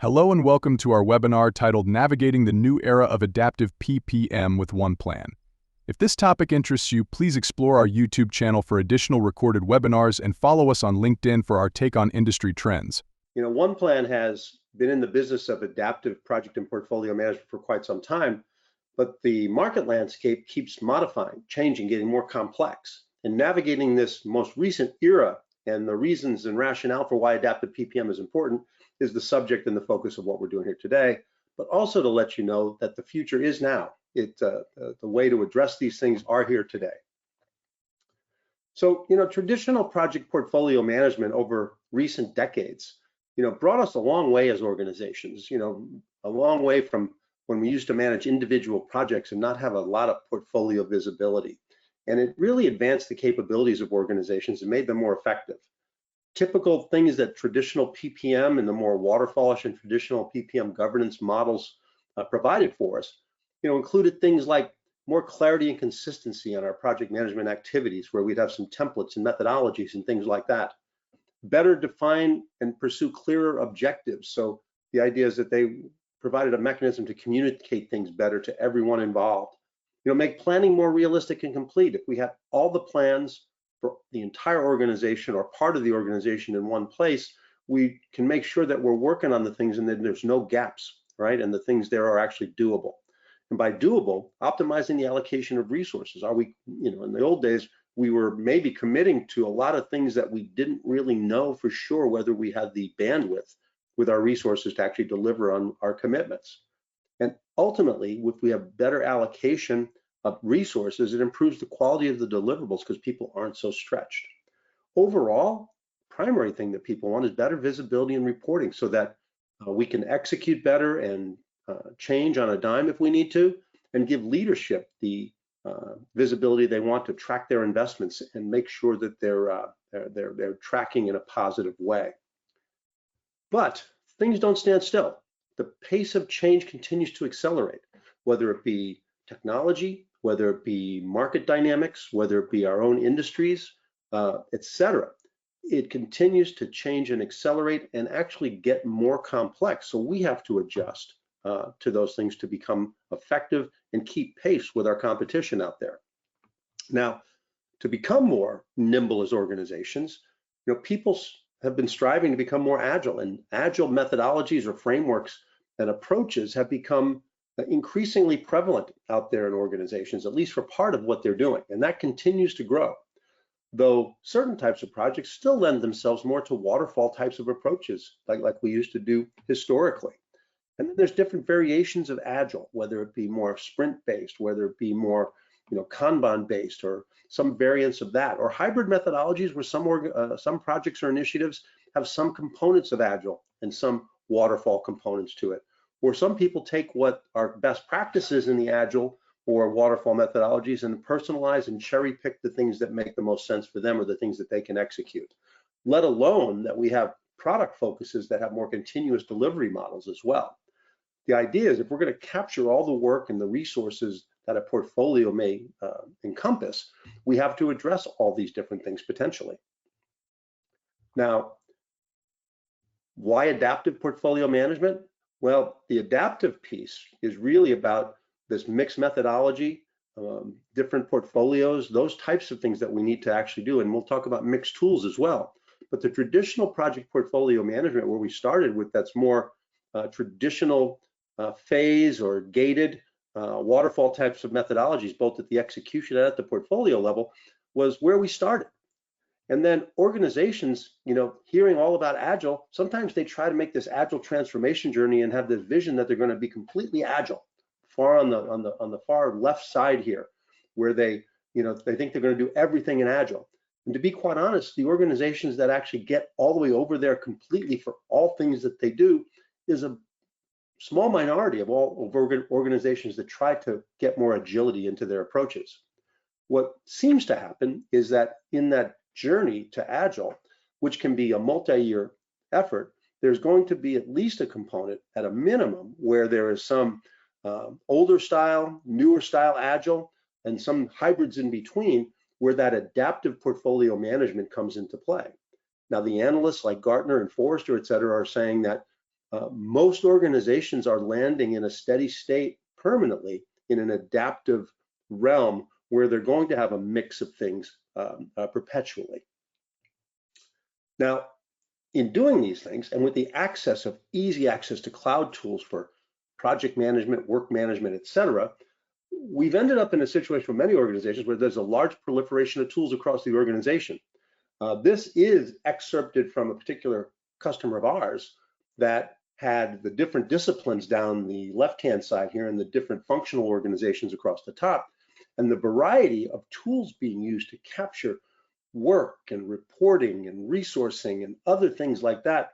Hello and welcome to our webinar titled Navigating the New Era of Adaptive PPM with OnePlan. If this topic interests you, please explore our YouTube channel for additional recorded webinars and follow us on LinkedIn for our take on industry trends. OnePlan has been in the business of adaptive project and portfolio management for quite some time, but the market landscape keeps modifying, changing, getting more complex. And navigating this most recent era and the reasons and rationale for why adaptive PPM is important is the subject and the focus of what we're doing here today, but also to let you know that the future is now. The way to address these things are here today. So, traditional project portfolio management over recent decades, brought us a long way as organizations, a long way from when we used to manage individual projects and not have a lot of portfolio visibility. And it really advanced the capabilities of organizations and made them more effective. Typical things that traditional PPM and the more waterfallish and traditional PPM governance models provided for us, included things like more clarity and consistency on our project management activities, where we'd have some templates and methodologies and things like that. Better define and pursue clearer objectives. So the idea is that they provided a mechanism to communicate things better to everyone involved. Make planning more realistic and complete. If we have all the plans for the entire organization or part of the organization in one place, we can make sure that we're working on the things and that there's no gaps, right? And the things there are actually doable. And by doable, optimizing the allocation of resources. Are we, in the old days, we were maybe committing to a lot of things that we didn't really know for sure whether we had the bandwidth with our resources to actually deliver on our commitments. And ultimately, if we have better allocation of resources, it improves the quality of the deliverables because people aren't so stretched. Overall, primary thing that people want is better visibility and reporting so that we can execute better and change on a dime if we need to, and give leadership the visibility they want to track their investments and make sure that they're tracking in a positive way. But things don't stand still. The pace of change continues to accelerate, whether it be technology, whether it be market dynamics, whether it be our own industries, etc. It continues to change and accelerate and actually get more complex. So we have to adjust to those things to become effective and keep pace with our competition out there. Now, to become more nimble as organizations, people have been striving to become more agile, and agile methodologies or frameworks and approaches have become increasingly prevalent out there in organizations, at least for part of what they're doing, and that continues to grow. Though certain types of projects still lend themselves more to waterfall types of approaches, like we used to do historically. And then there's different variations of agile, whether it be more sprint-based, whether it be more, Kanban-based, or some variants of that, or hybrid methodologies where some projects or initiatives have some components of agile and some waterfall components to it. Or some people take what are best practices in the agile or waterfall methodologies and personalize and cherry pick the things that make the most sense for them or the things that they can execute. Let alone that we have product focuses that have more continuous delivery models as well. The idea is if we're going to capture all the work and the resources that a portfolio may encompass, we have to address all these different things potentially. Now, why adaptive portfolio management? Well, the adaptive piece is really about this mixed methodology, different portfolios, those types of things that we need to actually do. And we'll talk about mixed tools as well. But the traditional project portfolio management, where we started with, that's more traditional phase or gated waterfall types of methodologies, both at the execution and at the portfolio level, was where we started. And then organizations, hearing all about agile, sometimes they try to make this agile transformation journey and have this vision that they're going to be completely agile, far on the far left side here, where they think they're going to do everything in agile. And to be quite honest, the organizations that actually get all the way over there completely for all things that they do is a small minority of all organizations that try to get more agility into their approaches. What seems to happen is that in that journey to agile, which can be a multi-year effort, there's going to be at least a component at a minimum where there is some older style, newer style agile, and some hybrids in between where that adaptive portfolio management comes into play. Now, the analysts like Gartner and Forrester, et cetera, are saying that Most organizations are landing in a steady state permanently in an adaptive realm where they're going to have a mix of things perpetually. Now, in doing these things, and with the easy access to cloud tools for project management, work management, etc., we've ended up in a situation for many organizations where there's a large proliferation of tools across the organization. This is excerpted from a particular customer of ours that had the different disciplines down the left-hand side here and the different functional organizations across the top, and the variety of tools being used to capture work and reporting and resourcing and other things like that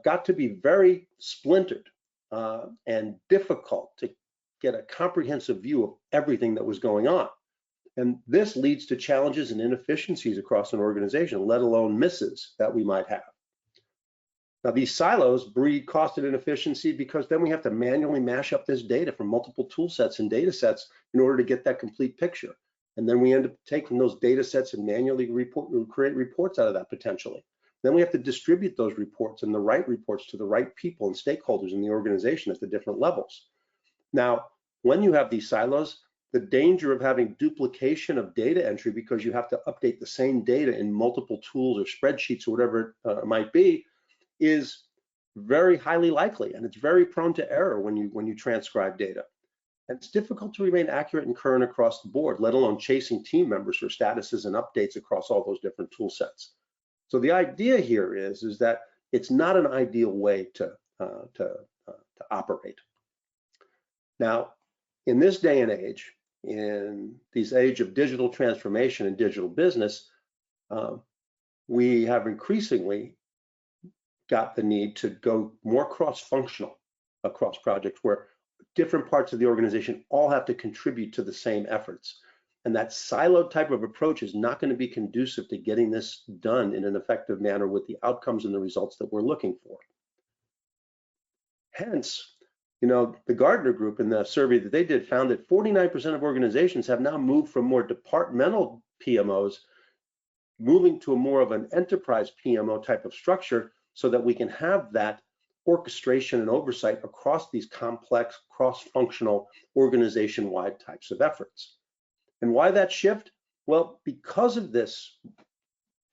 got to be very splintered and difficult to get a comprehensive view of everything that was going on. And this leads to challenges and inefficiencies across an organization, let alone misses that we might have. Now, these silos breed cost and inefficiency because then we have to manually mash up this data from multiple tool sets and data sets in order to get that complete picture. And then we end up taking those data sets and manually create reports out of that potentially. Then we have to distribute those reports and the right reports to the right people and stakeholders in the organization at the different levels. Now, when you have these silos, the danger of having duplication of data entry because you have to update the same data in multiple tools or spreadsheets or whatever it might be is very highly likely, and it's very prone to error when you transcribe data. And it's difficult to remain accurate and current across the board, let alone chasing team members for statuses and updates across all those different tool sets. So the idea here is that it's not an ideal way to operate. Now, in this day and age, in this age of digital transformation and digital business, we have increasingly got the need to go more cross-functional across projects where different parts of the organization all have to contribute to the same efforts. And that siloed type of approach is not going to be conducive to getting this done in an effective manner with the outcomes and the results that we're looking for. Hence, the Gartner Group in the survey that they did found that 49% of organizations have now moved from more departmental PMOs, moving to a more of an enterprise PMO type of structure so that we can have that orchestration and oversight across these complex, cross-functional, organization-wide types of efforts. And why that shift? Well, because of this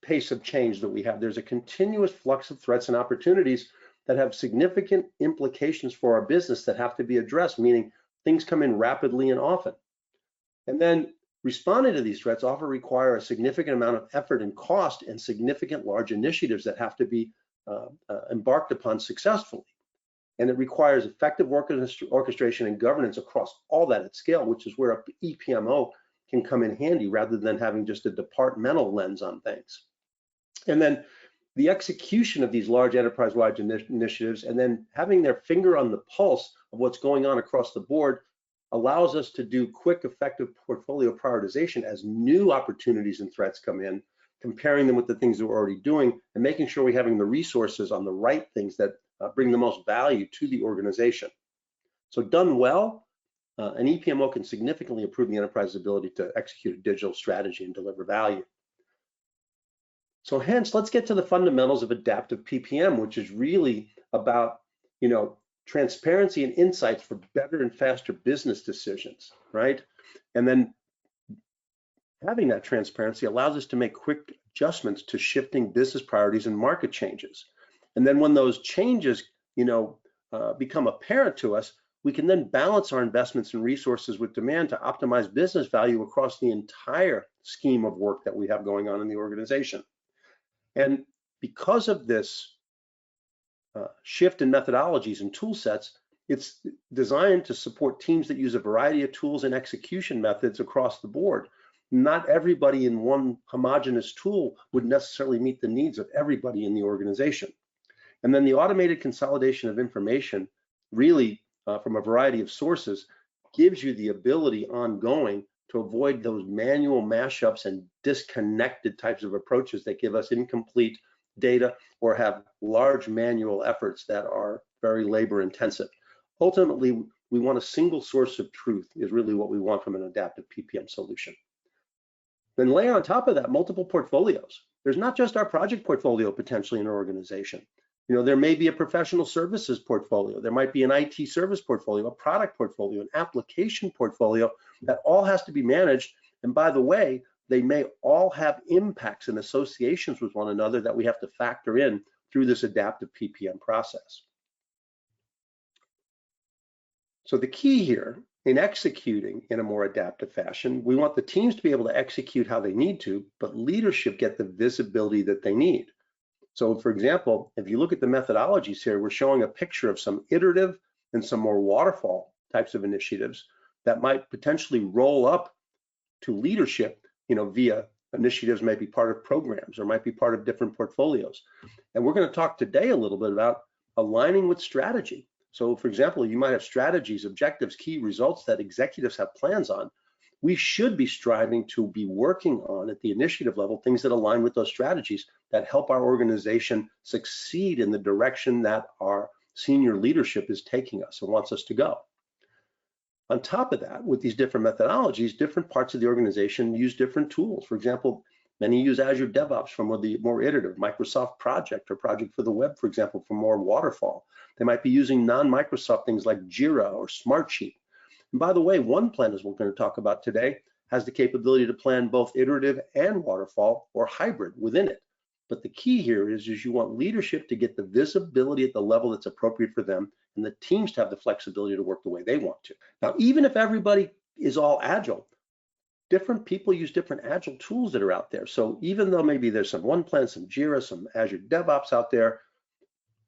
pace of change that we have, there's a continuous flux of threats and opportunities that have significant implications for our business that have to be addressed, meaning things come in rapidly and often. And then responding to these threats often require a significant amount of effort and cost and significant large initiatives that have to be embarked upon successfully. And it requires effective orchestration and governance across all that at scale, which is where a EPMO can come in handy rather than having just a departmental lens on things. And then the execution of these large enterprise-wide initiatives and then having their finger on the pulse of what's going on across the board allows us to do quick, effective portfolio prioritization as new opportunities and threats come in, comparing them with the things that we're already doing and making sure we're having the resources on the right things that bring the most value to the organization. So done well, an EPMO can significantly improve the enterprise's ability to execute a digital strategy and deliver value. So hence, let's get to the fundamentals of adaptive PPM, which is really about, transparency and insights for better and faster business decisions, right? And then having that transparency allows us to make quick adjustments to shifting business priorities and market changes. And then when those changes, become apparent to us, we can then balance our investments and resources with demand to optimize business value across the entire scheme of work that we have going on in the organization. And because of this shift in methodologies and tool sets, it's designed to support teams that use a variety of tools and execution methods across the board. Not everybody in one homogeneous tool would necessarily meet the needs of everybody in the organization. And then the automated consolidation of information really from a variety of sources gives you the ability ongoing to avoid those manual mashups and disconnected types of approaches that give us incomplete data or have large manual efforts that are very labor intensive. Ultimately, we want a single source of truth is really what we want from an adaptive PPM solution. Then lay on top of that multiple portfolios. There's not just our project portfolio potentially in our organization. There may be a professional services portfolio. There might be an IT service portfolio, a product portfolio, an application portfolio that all has to be managed. And by the way, they may all have impacts and associations with one another that we have to factor in through this adaptive PPM process. So the key here in executing in a more adaptive fashion, we want the teams to be able to execute how they need to, but leadership get the visibility that they need. So for example, if you look at the methodologies here, we're showing a picture of some iterative and some more waterfall types of initiatives that might potentially roll up to leadership, via initiatives, might be part of programs or might be part of different portfolios. And we're going to talk today a little bit about aligning with strategy. So for example, you might have strategies, objectives, key results that executives have plans on. We should be striving to be working on at the initiative level things that align with those strategies that help our organization succeed in the direction that our senior leadership is taking us and wants us to go. On top of that, with these different methodologies, different parts of the organization use different tools. For example, many use Azure DevOps for the more iterative, Microsoft Project or Project for the Web, for example, for more waterfall. They might be using non-Microsoft things like Jira or Smartsheet. And by the way, OnePlan, as we're going to talk about today, has the capability to plan both iterative and waterfall or hybrid within it. But the key here is you want leadership to get the visibility at the level that's appropriate for them, and the teams to have the flexibility to work the way they want to. Now, even if everybody is all agile, different people use different agile tools that are out there. So even though maybe there's some OnePlan, some Jira, some Azure DevOps out there,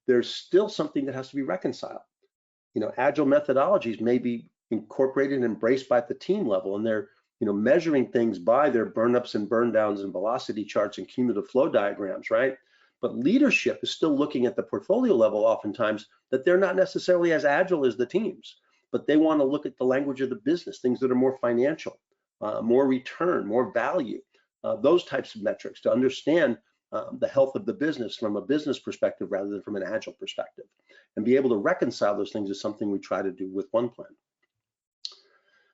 there's still something that has to be reconciled. Agile methodologies may be incorporated and embraced by the team level, and they're measuring things by their burn-ups and burn-downs and velocity charts and cumulative flow diagrams, right? But leadership is still looking at the portfolio level oftentimes that they're not necessarily as agile as the teams, but they want to look at the language of the business, things that are more financial, more return, more value, those types of metrics to understand the health of the business from a business perspective rather than from an agile perspective. And be able to reconcile those things is something we try to do with OnePlan.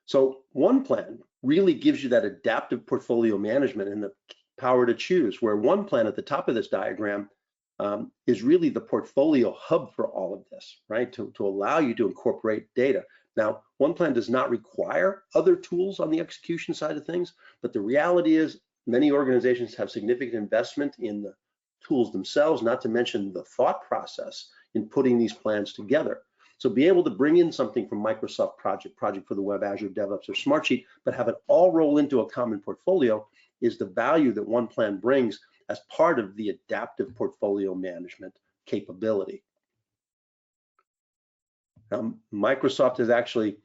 So OnePlan really gives you that adaptive portfolio management and the power to choose, where OnePlan at the top of this diagram is really the portfolio hub for all of this, right? To allow you to incorporate data. Now, OnePlan does not require other tools on the execution side of things, but the reality is many organizations have significant investment in the tools themselves, not to mention the thought process in putting these plans together. So be able to bring in something from Microsoft Project for the Web, Azure DevOps, or Smartsheet, but have it all roll into a common portfolio is the value that OnePlan brings as part of the adaptive portfolio management capability. Microsoft has actually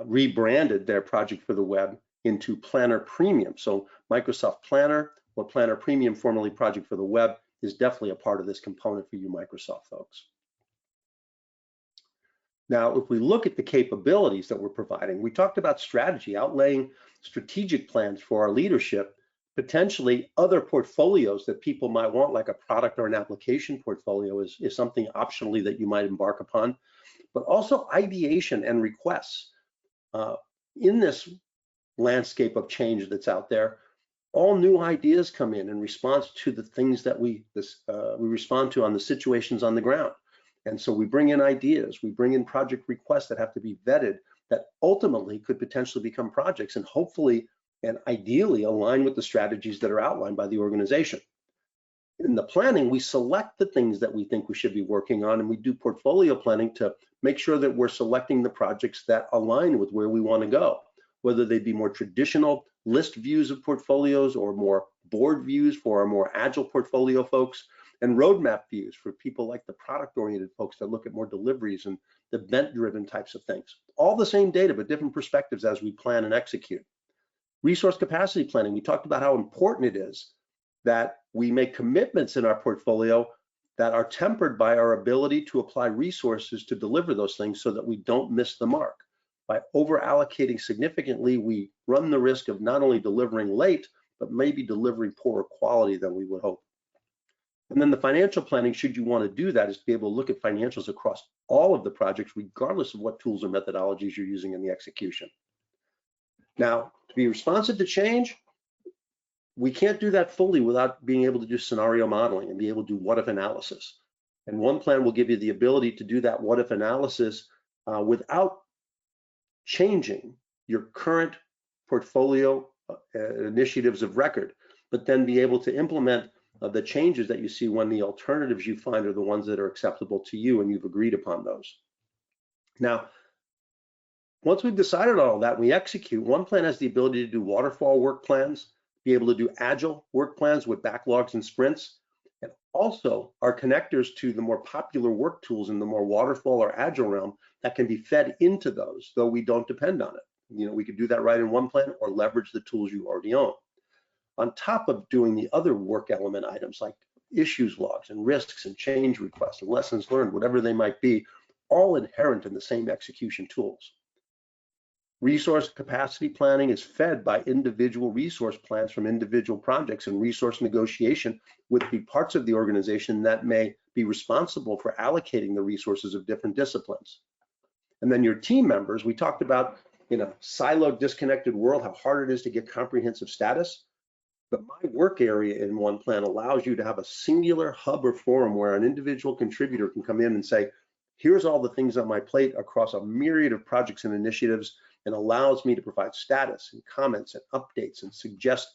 rebranded their Project for the Web into Planner Premium. So Microsoft Planner or Planner Premium, formerly Project for the Web, is definitely a part of this component for you Microsoft folks. Now, if we look at the capabilities that we're providing, we talked about strategy, outlaying strategic plans for our leadership, potentially other portfolios that people might want, like a product or an application portfolio is something optionally that you might embark upon, but also ideation and requests. In this landscape of change that's out there, all new ideas come in response to the things that we respond to on the situations on the ground. And so we bring in ideas, we bring in project requests that have to be vetted that ultimately could potentially become projects and hopefully and ideally align with the strategies that are outlined by the organization. In the planning, we select the things that we think we should be working on, and we do portfolio planning to make sure that we're selecting the projects that align with where we want to go, whether they be more traditional list views of portfolios or more board views for our more agile portfolio folks, and roadmap views for people like the product-oriented folks that look at more deliveries and event-driven types of things. All the same data, but different perspectives as we plan and execute. Resource capacity planning, we talked about how important it is that we make commitments in our portfolio that are tempered by our ability to apply resources to deliver those things so that we don't miss the mark. By over allocating significantly, we run the risk of not only delivering late, but maybe delivering poorer quality than we would hope. And then the financial planning, should you want to do that, is to be able to look at financials across all of the projects, regardless of what tools or methodologies you're using in the execution. Now, to be responsive to change, we can't do that fully without being able to do scenario modeling and be able to do what-if analysis. And OnePlan will give you the ability to do that what if analysis without changing your current portfolio initiatives of record, but then be able to implement the changes that you see when the alternatives you find are the ones that are acceptable to you and you've agreed upon those. Now, once we've decided on all that, we execute. OnePlan has the ability to do waterfall work plans, be able to do agile work plans with backlogs and sprints, and also our connectors to the more popular work tools in the more waterfall or agile realm that can be fed into those, though we don't depend on it. You know, we could do that right in OnePlan or leverage the tools you already own. On top of doing the other work element items like issues logs and risks and change requests and lessons learned, whatever they might be, all inherent in the same execution tools. Resource capacity planning is fed by individual resource plans from individual projects and resource negotiation with the parts of the organization that may be responsible for allocating the resources of different disciplines. And then your team members, we talked about in a siloed, disconnected world, how hard it is to get comprehensive status. But my work area in OnePlan allows you to have a singular hub or forum where an individual contributor can come in and say, here's all the things on my plate across a myriad of projects and initiatives, and allows me to provide status and comments and updates and suggest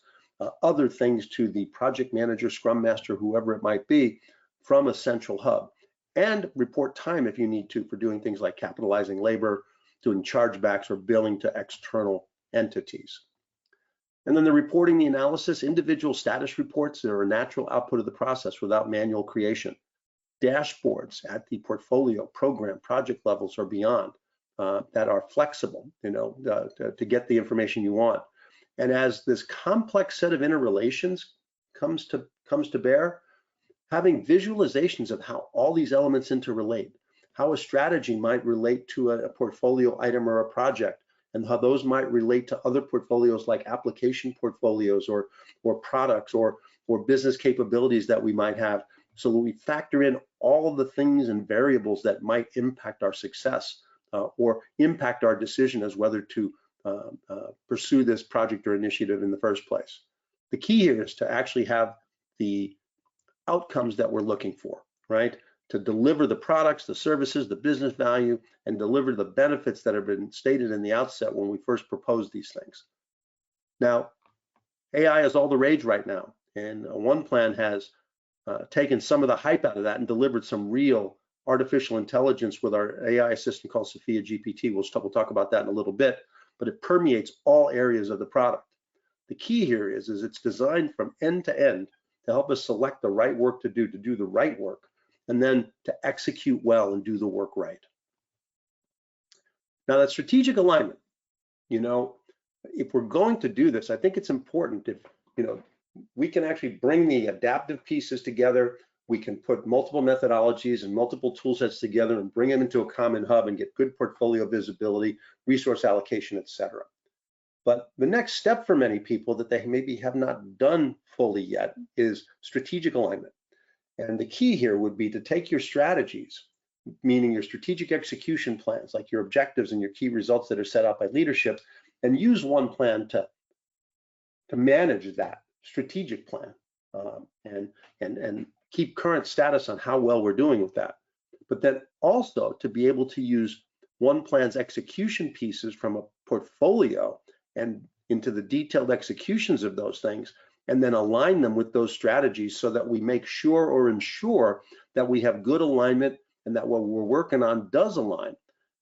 other things to the project manager, scrum master, whoever it might be, from a central hub, and report time if you need to for doing things like capitalizing labor, doing chargebacks, or billing to external entities. And then the reporting, the analysis, individual status reports that are a natural output of the process without manual creation. Dashboards at the portfolio, program, project levels or beyond that are flexible, you know, to get the information you want. And as this complex set of interrelations comes to bear, having visualizations of how all these elements interrelate, how a strategy might relate to a portfolio item or a project, and how those might relate to other portfolios like application portfolios or products or business capabilities that we might have, so that we factor in all of the things and variables that might impact our success or impact our decision as whether to pursue this project or initiative in the first place. The key here is to actually have the outcomes that we're looking for, right? To deliver the products, the services, the business value, and deliver the benefits that have been stated in the outset when we first proposed these things. Now, AI is all the rage right now, and OnePlan has taken some of the hype out of that and delivered some real artificial intelligence with our AI assistant called Sophia GPT. We'll talk about that in a little bit, but it permeates all areas of the product. The key here is it's designed from end to end to help us select the right work to do the right work, and then to execute well and do the work right. Now that strategic alignment, you know, if we're going to do this, I think it's important if, you know, we can actually bring the adaptive pieces together. We can put multiple methodologies and multiple tool sets together and bring them into a common hub and get good portfolio visibility, resource allocation, etc. But the next step for many people that they maybe have not done fully yet is strategic alignment. And the key here would be to take your strategies, meaning your strategic execution plans, like your objectives and your key results that are set out by leadership, and use OnePlan to manage that strategic plan and keep current status on how well we're doing with that. But then also to be able to use OnePlan's execution pieces from a portfolio and into the detailed executions of those things, and then align them with those strategies so that we make sure or ensure that we have good alignment and that what we're working on does align,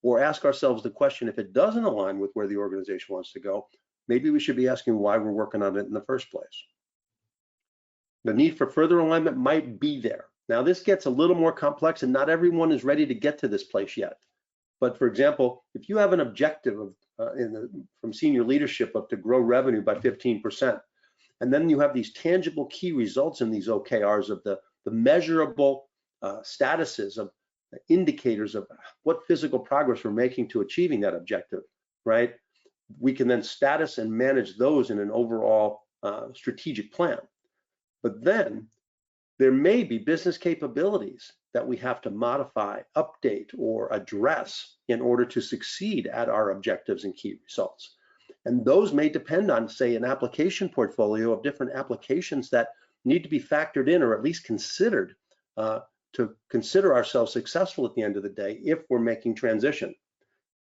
or ask ourselves the question, if it doesn't align with where the organization wants to go, maybe we should be asking why we're working on it in the first place. The need for further alignment might be there. Now this gets a little more complex and not everyone is ready to get to this place yet. But for example, if you have an objective of, from senior leadership up to grow revenue by 15%, and then you have these tangible key results in these OKRs of the measurable statuses of indicators of what physical progress we're making to achieving that objective, right? We can then status and manage those in an overall strategic plan. But then there may be business capabilities that we have to modify, update, or address in order to succeed at our objectives and key results. And those may depend on, say, an application portfolio of different applications that need to be factored in or at least considered to consider ourselves successful at the end of the day if we're making transition.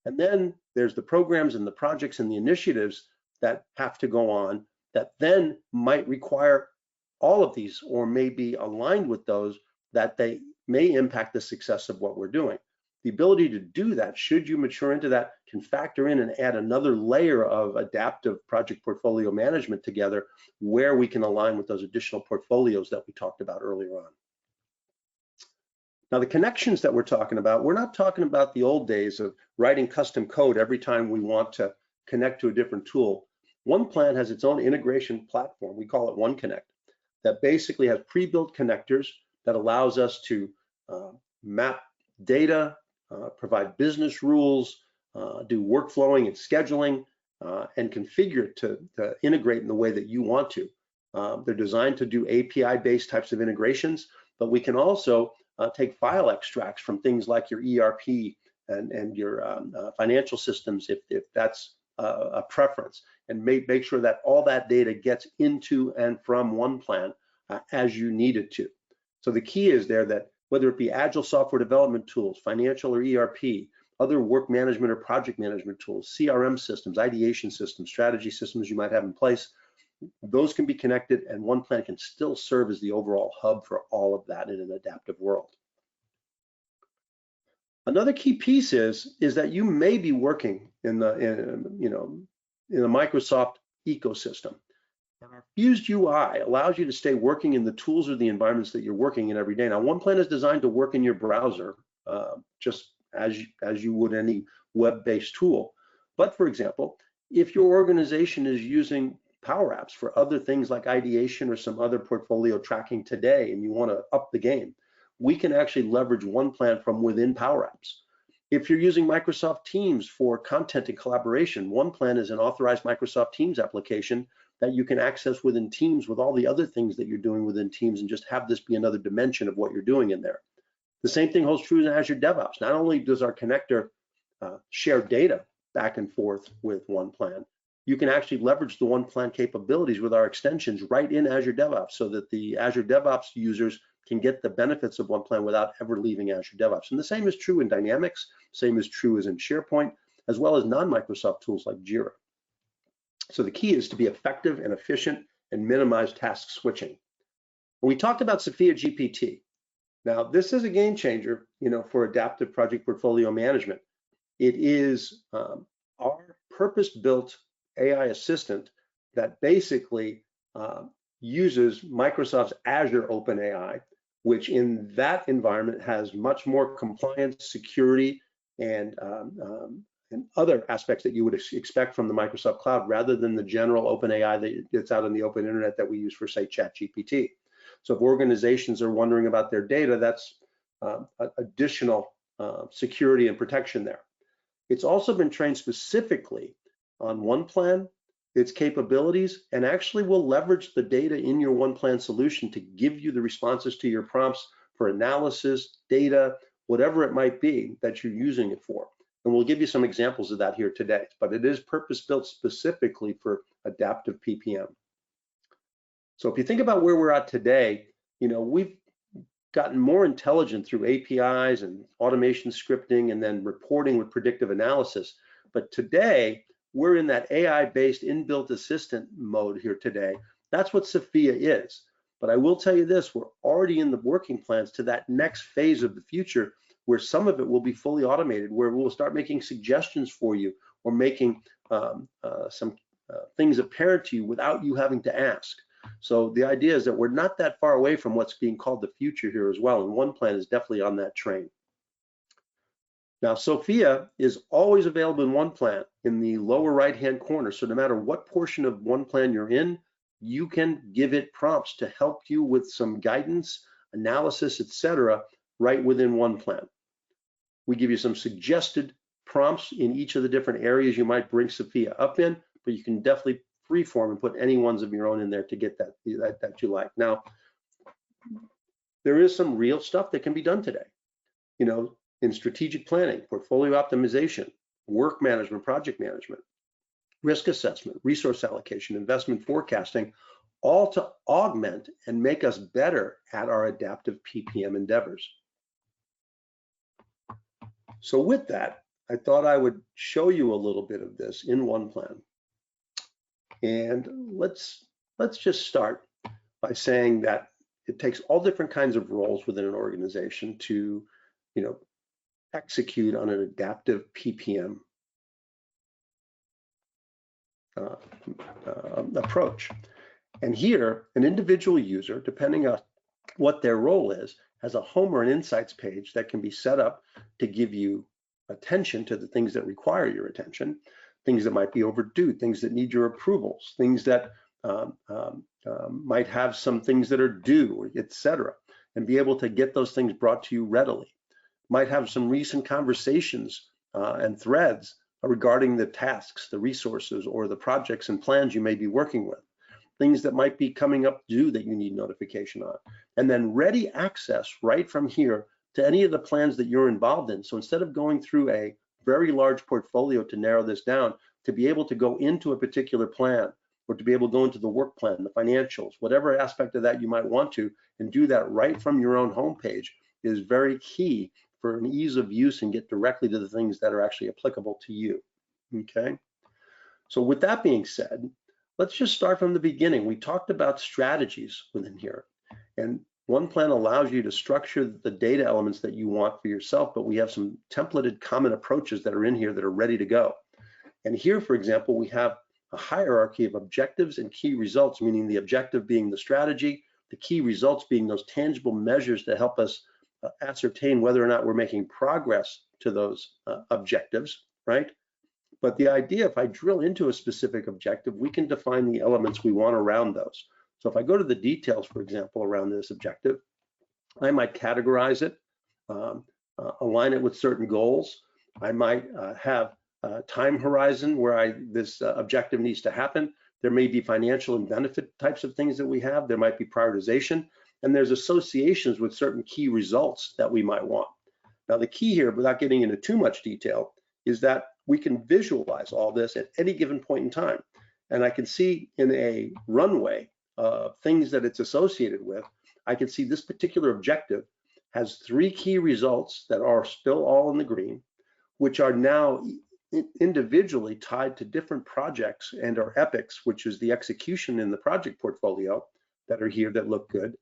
And then there's the programs and the projects and the initiatives that have to go on that then might require all of these or may be aligned with those that they may impact the success of what we're doing. The ability to do that, should you mature into that, can factor in and add another layer of adaptive project portfolio management together where we can align with those additional portfolios that we talked about earlier on. Now, the connections that we're talking about, we're not talking about the old days of writing custom code every time we want to connect to a different tool. OnePlan has its own integration platform. We call it OneConnect, that basically has pre-built connectors that allows us to map data, provide business rules, do workflowing and scheduling, and configure it to integrate in the way that you want to. They're designed to do API-based types of integrations, but we can also take file extracts from things like your ERP and your financial systems if that's a preference, and make sure that all that data gets into and from OnePlan as you need it to. So the key is there that whether it be agile software development tools, financial or ERP, other work management or project management tools, CRM systems, ideation systems, strategy systems you might have in place, those can be connected, and OnePlan can still serve as the overall hub for all of that in an adaptive world. Another key piece is that you may be working in the Microsoft ecosystem. And our fused UI allows you to stay working in the tools or the environments that you're working in every day. Now, OnePlan is designed to work in your browser, just as you would any web-based tool. But for example, if your organization is using Power Apps for other things like ideation or some other portfolio tracking today, and you want to up the game, we can actually leverage OnePlan from within Power Apps. If you're using Microsoft Teams for content and collaboration, OnePlan is an authorized Microsoft Teams application that you can access within Teams with all the other things that you're doing within Teams, and just have this be another dimension of what you're doing in there. The same thing holds true in Azure DevOps. Not only does our connector share data back and forth with OnePlan, you can actually leverage the OnePlan capabilities with our extensions right in Azure DevOps, so that the Azure DevOps users can get the benefits of OnePlan without ever leaving Azure DevOps. And the same is true in Dynamics, same is true as in SharePoint, as well as non-Microsoft tools like Jira. So the key is to be effective and efficient and minimize task switching. When we talked about Sophia GPT, now this is a game changer, for adaptive project portfolio management. It is our purpose-built AI assistant that basically uses Microsoft's Azure OpenAI, which in that environment has much more compliance, security, and other aspects that you would expect from the Microsoft cloud, rather than the general OpenAI that's out on the open internet that we use for, say, ChatGPT. So if organizations are wondering about their data, that's additional security and protection there. It's also been trained specifically on OnePlan, its capabilities, and actually will leverage the data in your OnePlan solution to give you the responses to your prompts for analysis, data, whatever it might be that you're using it for. And we'll give you some examples of that here today, but it is purpose-built specifically for adaptive PPM. So if you think about where we're at today, we've gotten more intelligent through APIs and automation scripting and then reporting with predictive analysis. But today, we're in that AI-based inbuilt assistant mode here today. That's what Sophia is. But I will tell you this, we're already in the working plans to that next phase of the future, where some of it will be fully automated, where we'll start making suggestions for you, or making some things apparent to you without you having to ask. So the idea is that we're not that far away from what's being called the future here as well, and OnePlan is definitely on that train. Now, Sophia is always available in OnePlan in the lower right-hand corner, so no matter what portion of OnePlan you're in, you can give it prompts to help you with some guidance, analysis, etc., right within OnePlan. We give you some suggested prompts in each of the different areas you might bring Sophia up in, but you can definitely freeform and put any ones of your own in there to get that you like. Now, there is some real stuff that can be done today, in strategic planning, portfolio optimization, work management, project management, risk assessment, resource allocation, investment forecasting. all to augment and make us better at our adaptive PPM endeavors. So with that, I thought I would show you a little bit of this in OnePlan. And let's just start by saying that it takes all different kinds of roles within an organization to, execute on an adaptive PPM approach. And here, an individual user, depending on what their role is, has a home or an insights page that can be set up to give you attention to the things that require your attention, things that might be overdue, things that need your approvals, things that might have some things that are due, etc., and be able to get those things brought to you readily. Might have some recent conversations and threads regarding the tasks, the resources, or the projects and plans you may be working with, things that might be coming up due that you need notification on, and then ready access right from here to any of the plans that you're involved in. So instead of going through a very large portfolio to narrow this down, to be able to go into a particular plan, or to be able to go into the work plan, the financials, whatever aspect of that you might want to, and do that right from your own homepage is very key for an ease of use and get directly to the things that are actually applicable to you, okay? So with that being said, let's just start from the beginning. We talked about strategies within here, and OnePlan allows you to structure the data elements that you want for yourself, but we have some templated common approaches that are in here that are ready to go. And here, for example, we have a hierarchy of objectives and key results, meaning the objective being the strategy, the key results being those tangible measures that help us ascertain whether or not we're making progress to those objectives, right? But the idea, if I drill into a specific objective, we can define the elements we want around those. So if I go to the details, for example, around this objective, I might categorize it, align it with certain goals. I might have a time horizon where this objective needs to happen. There may be financial and benefit types of things that we have. There might be prioritization, and there's associations with certain key results that we might want. Now, the key here, without getting into too much detail, is that we can visualize all this at any given point in time. And I can see in a runway of things that it's associated with, I can see this particular objective has 3 key results that are still all in the green, which are now individually tied to different projects and our epics, which is the execution in the project portfolio that are here that look good.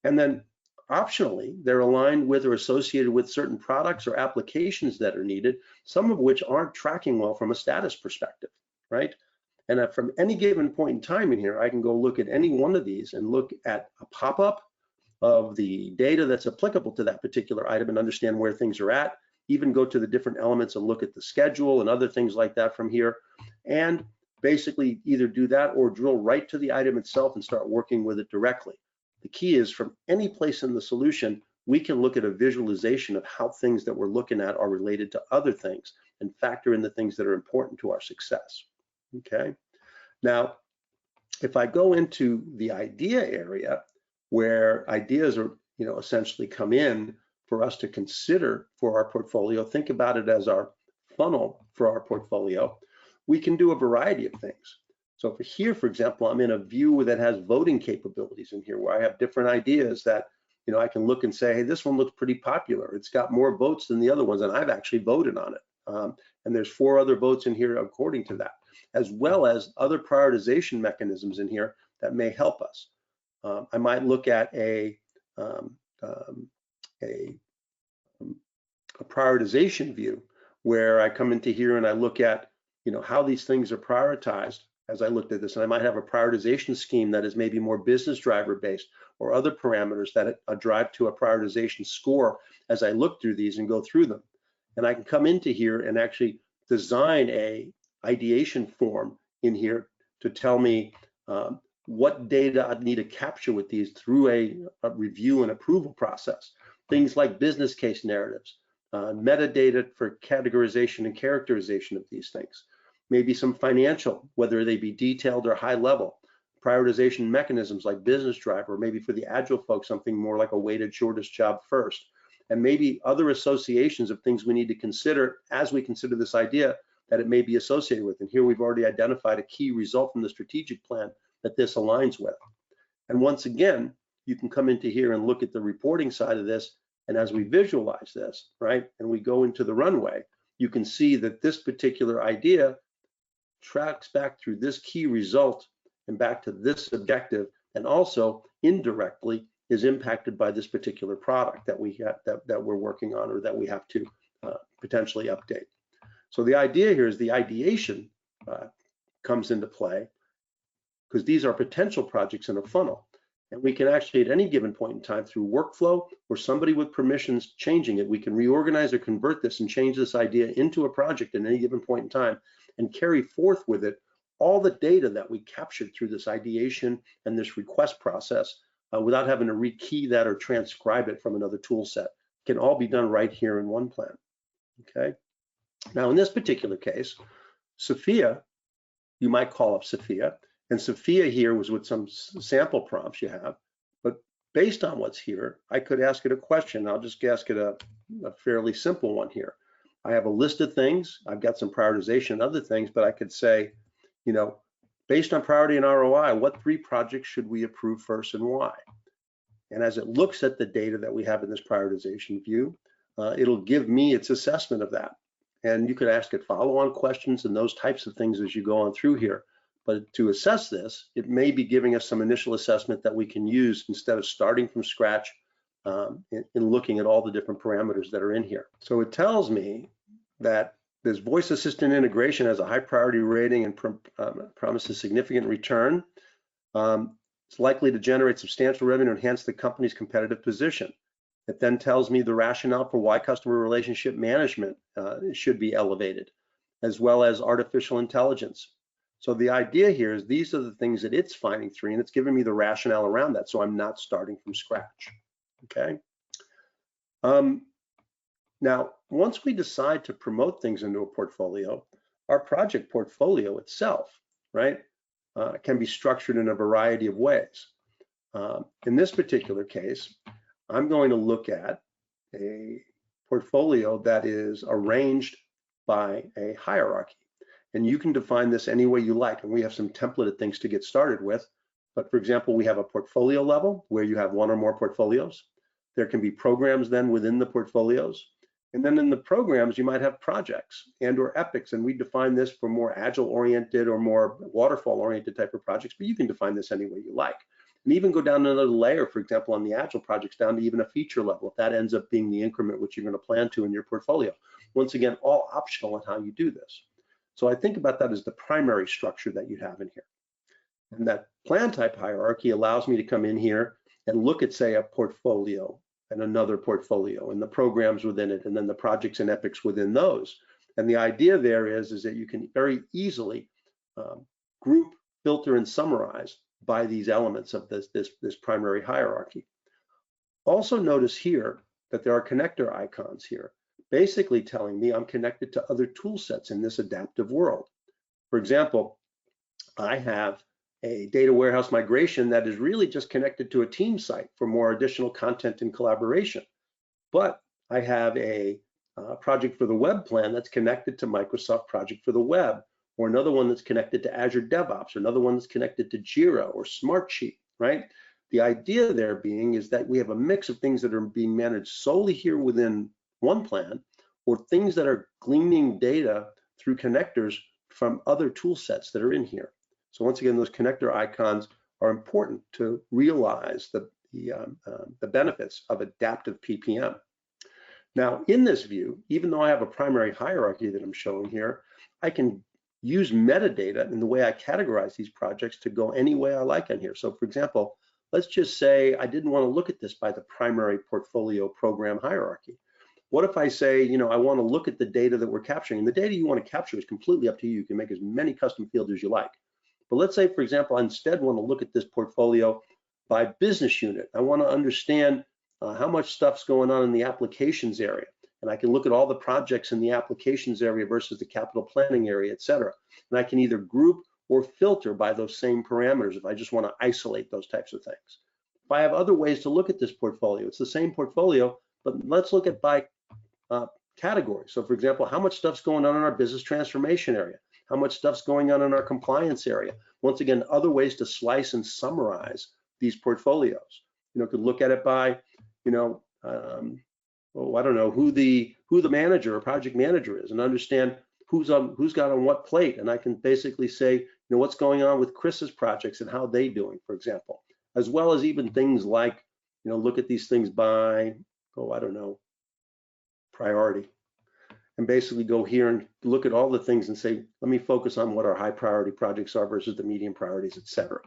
And then optionally, they're aligned with or associated with certain products or applications that are needed, some of which aren't tracking well from a status perspective, right? And from any given point in time in here, I can go look at any one of these and look at a pop-up of the data that's applicable to that particular item and understand where things are at, even go to the different elements and look at the schedule and other things like that from here, and basically either do that or drill right to the item itself and start working with it directly. The key is from any place in the solution, we can look at a visualization of how things that we're looking at are related to other things and factor in the things that are important to our success, okay? Now, if I go into the idea area where ideas are, essentially come in for us to consider for our portfolio, think about it as our funnel for our portfolio, we can do a variety of things. So for here, for example, I'm in a view that has voting capabilities in here where I have different ideas that, I can look and say, hey, this one looks pretty popular. It's got more votes than the other ones, and I've actually voted on it. And there's 4 other votes in here according to that, as well as other prioritization mechanisms in here that may help us. I might look at a prioritization view where I come into here and I look at, how these things are prioritized as I looked at this, and I might have a prioritization scheme that is maybe more business driver based or other parameters that drive to a prioritization score as I look through these and go through them. And I can come into here and actually design a ideation form in here to tell me what data I need to capture with these through a review and approval process. Things like business case narratives, metadata for categorization and characterization of these things. Maybe some financial, whether they be detailed or high level, prioritization mechanisms like business driver, maybe for the agile folks, something more like a weighted shortest job first, and maybe other associations of things we need to consider as we consider this idea that it may be associated with. And here we've already identified a key result from the strategic plan that this aligns with. And once again, you can come into here and look at the reporting side of this. And as we visualize this, right, and we go into the runway, you can see that this particular idea tracks back through this key result and back to this objective, and also indirectly is impacted by this particular product that we have, that we're working on, or that we have to potentially update. So the idea here is the ideation comes into play, because these are potential projects in a funnel. And we can actually, at any given point in time, through workflow or somebody with permissions changing it, we can reorganize or convert this and change this idea into a project at any given point in time, and carry forth with it all the data that we captured through this ideation and this request process without having to rekey that or transcribe it from another tool set. It can all be done right here in OnePlan. Okay. Now, in this particular case, Sophia, you might call up Sophia, and Sophia here was with some sample prompts you have, but based on what's here, I could ask it a question. I'll just ask it a fairly simple one here. I have a list of things. I've got some prioritization and other things, but I could say, you know, based on priority and ROI, what 3 projects should we approve first and why? And as it looks at the data that we have in this prioritization view, it'll give me its assessment of that. And you could ask it follow-on questions and those types of things as you go on through here. But to assess this, it may be giving us some initial assessment that we can use instead of starting from scratch in looking at all the different parameters that are in here. So it tells me that this voice assistant integration has a high priority rating and promises significant return. It's likely to generate substantial revenue and enhance the company's competitive position. It then tells me the rationale for why customer relationship management should be elevated, as well as artificial intelligence. So the idea here is these are the things that it's finding through, and it's giving me the rationale around that, so I'm not starting from scratch. Okay. Now, once we decide to promote things into a portfolio, our project portfolio itself, right, can be structured in a variety of ways. In this particular case, I'm going to look at a portfolio that is arranged by a hierarchy. And you can define this any way you like. And we have some templated things to get started with. But for example, we have a portfolio level where you have 1 or more portfolios. There can be programs then within the portfolios. And then in the programs, you might have projects and or epics. And we define this for more agile oriented or more waterfall oriented type of projects, but you can define this any way you like. And even go down another layer, for example, on the agile projects down to even a feature level, if that ends up being the increment which you're going to plan to in your portfolio. Once again, all optional on how you do this. So I think about that as the primary structure that you have in here. And that plan type hierarchy allows me to come in here and look at, say, a portfolio and another portfolio and the programs within it, and then the projects and epics within those. And the idea there is that you can very easily group, filter, and summarize by these elements of this primary hierarchy. Also notice here that there are connector icons here, basically telling me I'm connected to other tool sets in this adaptive world. For example, I have a data warehouse migration that is really just connected to a team site for more additional content and collaboration. But I have a project for the web plan that's connected to Microsoft Project for the Web, or another one that's connected to Azure DevOps, or another one that's connected to Jira or Smartsheet, right? The idea there being is that we have a mix of things that are being managed solely here within OnePlan, or things that are gleaning data through connectors from other tool sets that are in here. So once again, those connector icons are important to realize the benefits of adaptive PPM. Now, in this view, even though I have a primary hierarchy that I'm showing here, I can use metadata in the way I categorize these projects to go any way I like in here. So for example, let's just say I didn't want to look at this by the primary portfolio program hierarchy. What if I say, you know, I want to look at the data that we're capturing, and the data you want to capture is completely up to you. You can make as many custom fields as you like. But let's say, for example, I instead want to look at this portfolio by business unit. I want to understand how much stuff's going on in the applications area. And I can look at all the projects in the applications area versus the capital planning area, et cetera. And I can either group or filter by those same parameters if I just want to isolate those types of things. If I have other ways to look at this portfolio, it's the same portfolio, but let's look at by category. So for example, how much stuff's going on in our business transformation area? How much stuff's going on in our compliance area? Once again, other ways to slice and summarize these portfolios. Could look at it by, I don't know who the manager or project manager is, and understand who's got on what plate, and I can basically say, what's going on with Chris's projects and how they doing, for example, as well as even things like, look at these things by, I don't know, priority, and basically go here and look at all the things and say, let me focus on what our high priority projects are versus the medium priorities, etc.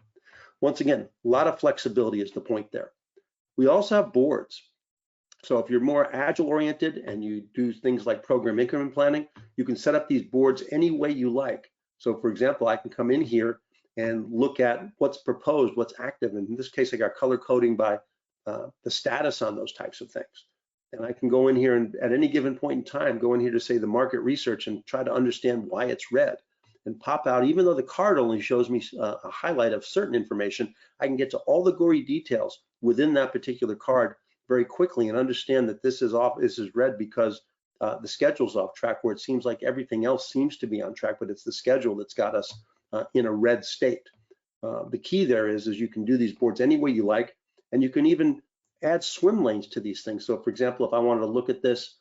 Once again, a lot of flexibility is the point there. We also have boards. So if you're more agile oriented and you do things like program increment planning, you can set up these boards any way you like. So for example, I can come in here and look at what's proposed, what's active. And in this case, I got color coding by the status on those types of things. And I can go in here and at any given point in time, go in here to say the market research and try to understand why it's red and pop out, even though the card only shows me a highlight of certain information, I can get to all the gory details within that particular card very quickly and understand that this is off, this is red because the schedule's off track, where it seems like everything else seems to be on track, but it's the schedule that's got us in a red state. The key there is you can do these boards any way you like, and you can even add swim lanes to these things. So for example, if I wanted to look at this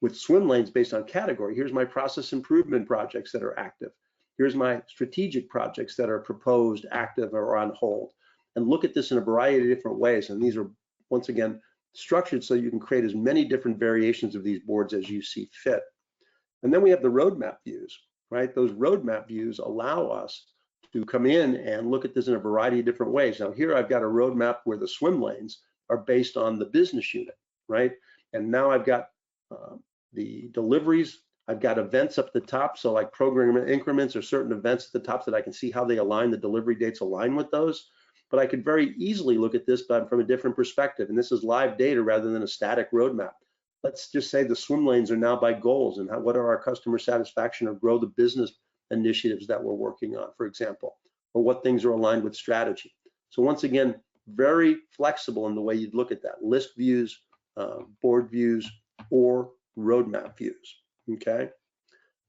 with swim lanes based on category, here's my process improvement projects that are active. Here's my strategic projects that are proposed, active, or on hold. And look at this in a variety of different ways. And these are, once again, structured so you can create as many different variations of these boards as you see fit. And then we have the roadmap views, right? Those roadmap views allow us to come in and look at this in a variety of different ways. Now here I've got a roadmap where the swim lanes are based on the business unit, right? And now I've got the deliveries, I've got events up the top, so like program increments or certain events at the top that I can see how they align, the delivery dates align with those. But I could very easily look at this from a different perspective, and this is live data rather than a static roadmap. Let's just say the swim lanes are now by goals and what are our customer satisfaction or grow the business initiatives that we're working on, for example, or what things are aligned with strategy. So once again, very flexible in the way you'd look at that. List views, board views, or roadmap views, okay?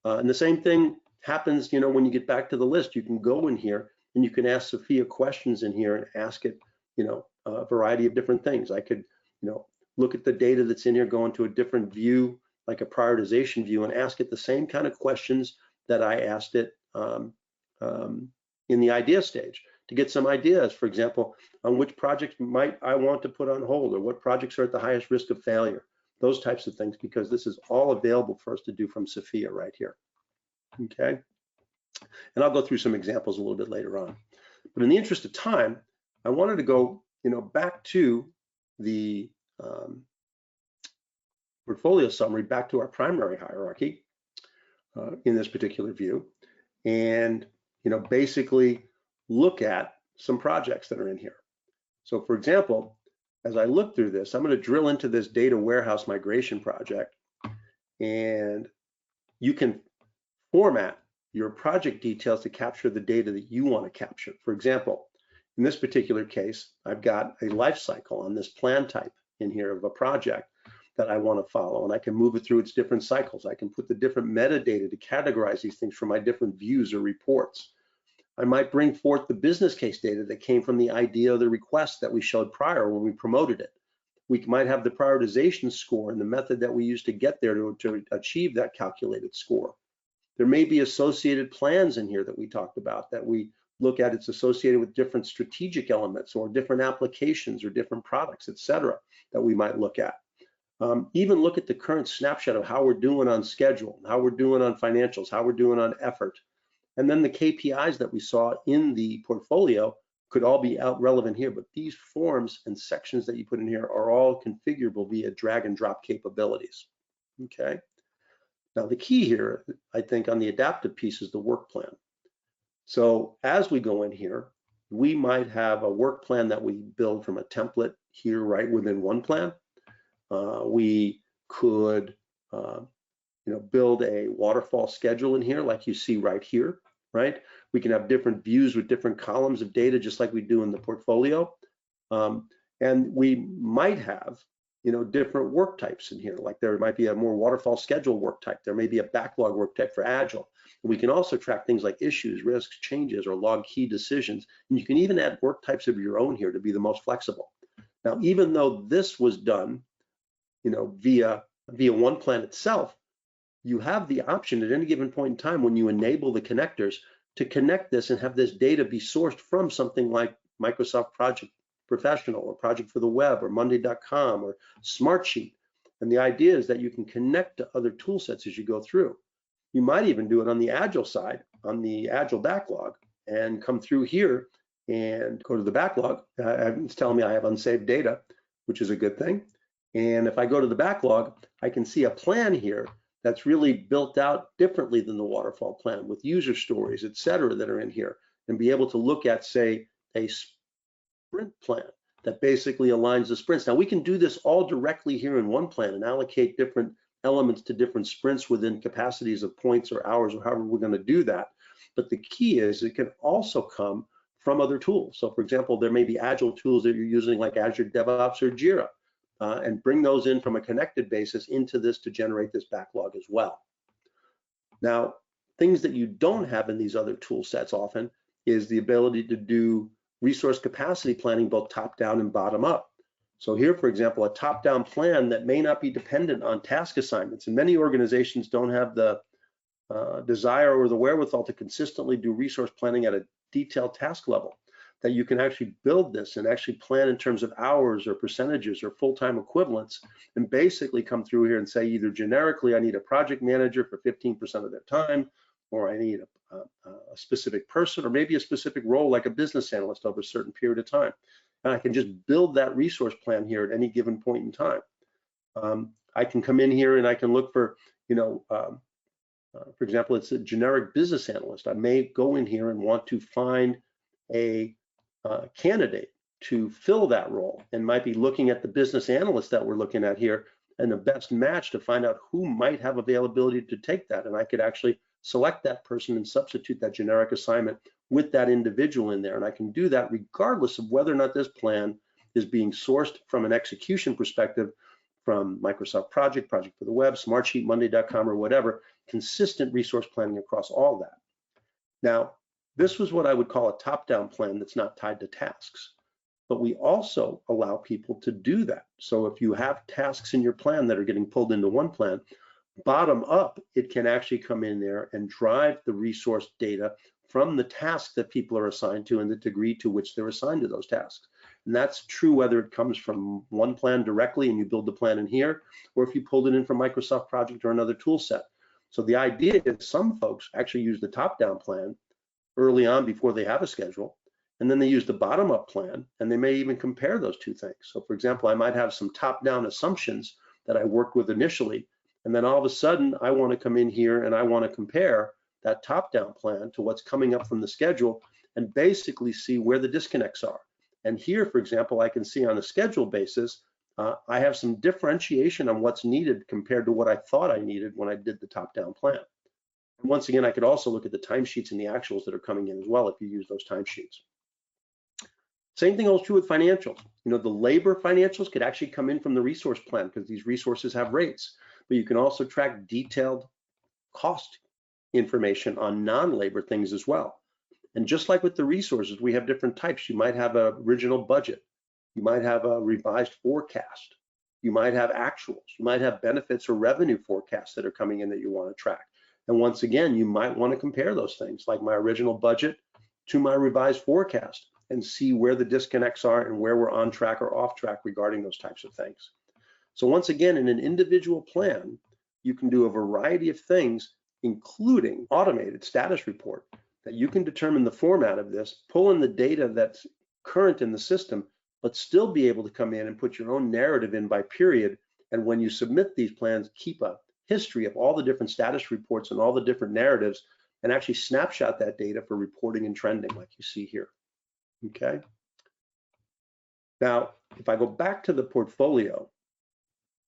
And the same thing happens, when you get back to the list, you can go in here and you can ask Sophia questions in here and ask it, a variety of different things. I could, look at the data that's in here, go into a different view, like a prioritization view, and ask it the same kind of questions that I asked it in the idea stage to get some ideas, for example, on which projects might I want to put on hold, or what projects are at the highest risk of failure, those types of things, because this is all available for us to do from Sophia right here, okay? And I'll go through some examples a little bit later on. But in the interest of time, I wanted to go, back to the portfolio summary, back to our primary hierarchy in this particular view, and basically look at some projects that are in here. So for example, as I look through this, I'm going to drill into this data warehouse migration project, and you can format your project details to capture the data that you want to capture. For example, in this particular case, I've got a life cycle on this plan type in here of a project that I want to follow, and I can move it through its different cycles. I can put the different metadata to categorize these things for my different views or reports. I might bring forth the business case data that came from the idea of the request that we showed prior when we promoted it. We might have the prioritization score and the method that we used to get there to achieve that calculated score. There may be associated plans in here that we talked about that we look at. It's associated with different strategic elements or different applications or different products, etc., that we might look at. Even look at the current snapshot of how we're doing on schedule, how we're doing on financials, how we're doing on effort. And then the KPIs that we saw in the portfolio could all be relevant here, but these forms and sections that you put in here are all configurable via drag and drop capabilities, okay? Now the key here, I think, on the adaptive piece is the work plan. So as we go in here, we might have a work plan that we build from a template here right within OnePlan. We could build a waterfall schedule in here like you see right here, right? We can have different views with different columns of data just like we do in the portfolio. And we might have different work types in here. Like there might be a more waterfall schedule work type. There may be a backlog work type for Agile. We can also track things like issues, risks, changes, or log key decisions. And you can even add work types of your own here to be the most flexible. Now, even though this was done, via OnePlan itself, you have the option at any given point in time when you enable the connectors to connect this and have this data be sourced from something like Microsoft Project Professional or Project for the Web or Monday.com or Smartsheet. And the idea is that you can connect to other tool sets as you go through. You might even do it on the Agile side, on the Agile backlog, and come through here and go to the backlog. It's telling me I have unsaved data, which is a good thing. And if I go to the backlog, I can see a plan here that's really built out differently than the waterfall plan with user stories, et cetera, that are in here, and be able to look at, say, a sprint plan that basically aligns the sprints. Now we can do this all directly here in OnePlan and allocate different elements to different sprints within capacities of points or hours or however we're going to do that. But the key is it can also come from other tools. So for example, there may be Agile tools that you're using like Azure DevOps or Jira, and bring those in from a connected basis into this to generate this backlog as well. Now, things that you don't have in these other tool sets often is the ability to do resource capacity planning both top down and bottom up. So here, for example, a top down plan that may not be dependent on task assignments, and many organizations don't have the desire or the wherewithal to consistently do resource planning at a detailed task level, that you can actually build this and actually plan in terms of hours or percentages or full-time equivalents, and basically come through here and say either generically, I need a project manager for 15% of their time, or I need a specific person, or maybe a specific role like a business analyst over a certain period of time. And I can just build that resource plan here at any given point in time. I can come in here and I can look for, for example, it's a generic business analyst. I may go in here and want to find a candidate to fill that role, and might be looking at the business analyst that we're looking at here and the best match to find out who might have availability to take that. And I could actually select that person and substitute that generic assignment with that individual in there. And I can do that regardless of whether or not this plan is being sourced from an execution perspective from Microsoft Project for the Web, Smartsheet, Monday.com, or whatever. Consistent resource planning across all that. Now, this was what I would call a top-down plan that's not tied to tasks. But we also allow people to do that. So if you have tasks in your plan that are getting pulled into OnePlan, bottom up, it can actually come in there and drive the resource data from the task that people are assigned to and the degree to which they're assigned to those tasks. And that's true whether it comes from OnePlan directly and you build the plan in here, or if you pulled it in from Microsoft Project or another tool set. So the idea is some folks actually use the top-down plan early on before they have a schedule, and then they use the bottom-up plan, and they may even compare those two things. So for example, I might have some top-down assumptions that I worked with initially, and then all of a sudden I want to come in here and I want to compare that top-down plan to what's coming up from the schedule and basically see where the disconnects are. And here, for example, I can see on a schedule basis, I have some differentiation on what's needed compared to what I thought I needed when I did the top-down plan. And once again, I could also look at the timesheets and the actuals that are coming in as well if you use those timesheets. Same thing holds true with financials. The labor financials could actually come in from the resource plan because these resources have rates, but you can also track detailed cost information on non-labor things as well. And just like with the resources, we have different types. You might have an original budget. You might have a revised forecast. You might have actuals. You might have benefits or revenue forecasts that are coming in that you want to track. And once again, you might want to compare those things, like my original budget to my revised forecast, and see where the disconnects are and where we're on track or off track regarding those types of things. So once again, in an individual plan, you can do a variety of things, including automated status report, that you can determine the format of this, pull in the data that's current in the system, but still be able to come in and put your own narrative in by period. And when you submit these plans, keep a history of all the different status reports and all the different narratives, and actually snapshot that data for reporting and trending like you see here. Okay. Now, if I go back to the portfolio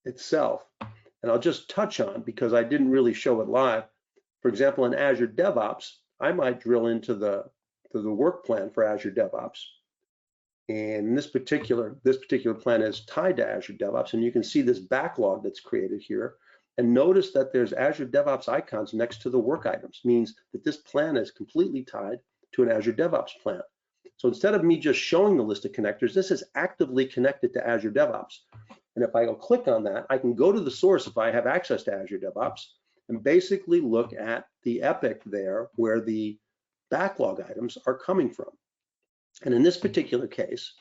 itself, and I'll just touch on, because I didn't really show it live. For example, in Azure DevOps, I might drill into the work plan for Azure DevOps. And this particular plan is tied to Azure DevOps, and you can see this backlog that's created here. And notice that there's Azure DevOps icons next to the work items, means that this plan is completely tied to an Azure DevOps plan. So instead of me just showing the list of connectors, this is actively connected to Azure DevOps. And if I go click on that, I can go to the source if I have access to Azure DevOps and basically look at the epic there where the backlog items are coming from. And in this particular case,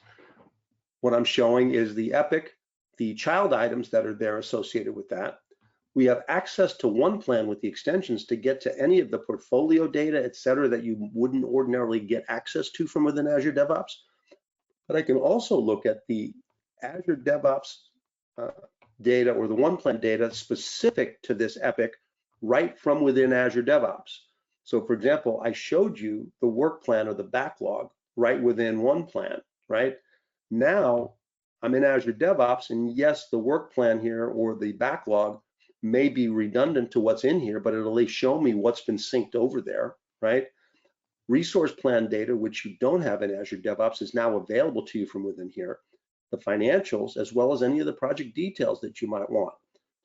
what I'm showing is the epic, the child items that are there associated with that. We have access to OnePlan with the extensions to get to any of the portfolio data, et cetera, that you wouldn't ordinarily get access to from within Azure DevOps. But I can also look at the Azure DevOps data or the OnePlan data specific to this epic right from within Azure DevOps. So for example, I showed you the work plan or the backlog right within OnePlan, right? Now I'm in Azure DevOps, and yes, the work plan here or the backlog may be redundant to what's in here, but it'll at least show me what's been synced over there, right? Resource plan data, which you don't have in Azure DevOps, is now available to you from within here. The financials, as well as any of the project details that you might want.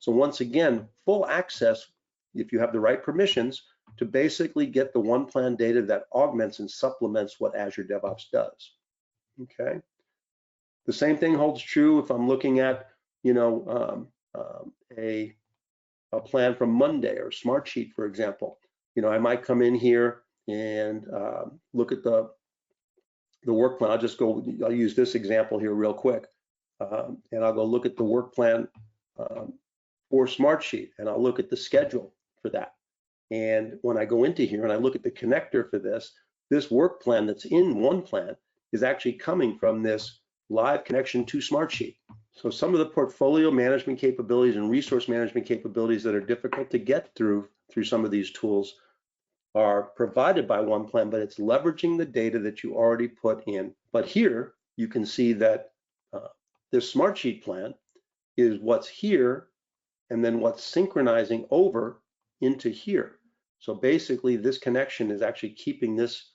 So once again, full access, if you have the right permissions, to basically get the OnePlan data that augments and supplements what Azure DevOps does, okay? The same thing holds true if I'm looking at, you know, a plan from Monday or Smartsheet, for example. You know, I might come in here and look at the work plan. I'll use this example here real quick. And I'll go look at the work plan for Smartsheet, and I'll look at the schedule for that. And when I go into here and I look at the connector for this work plan that's in OnePlan is actually coming from this live connection to Smartsheet. So some of the portfolio management capabilities and resource management capabilities that are difficult to get through some of these tools are provided by OnePlan, but it's leveraging the data that you already put in. But here you can see that this Smartsheet plan is what's here and then what's synchronizing over into here. So basically this connection is actually keeping this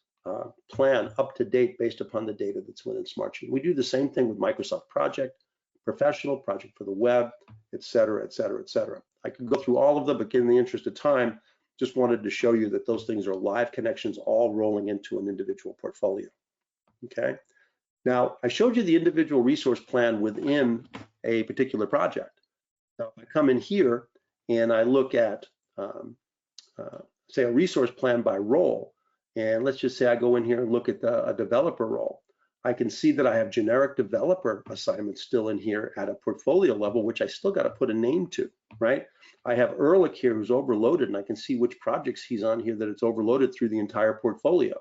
plan up to date based upon the data that's within Smartsheet. We do the same thing with Microsoft Project, Professional, Project for the Web, et cetera, et cetera, et cetera. I could go through all of them, but in the interest of time, just wanted to show you that those things are live connections all rolling into an individual portfolio, okay? Now, I showed you the individual resource plan within a particular project. Now, if I come in here and I look at, say, a resource plan by role, and let's just say I go in here and look at a developer role, I can see that I have generic developer assignments still in here at a portfolio level, which I still got to put a name to, right? I have Ehrlich here who's overloaded, and I can see which projects he's on here that it's overloaded through the entire portfolio.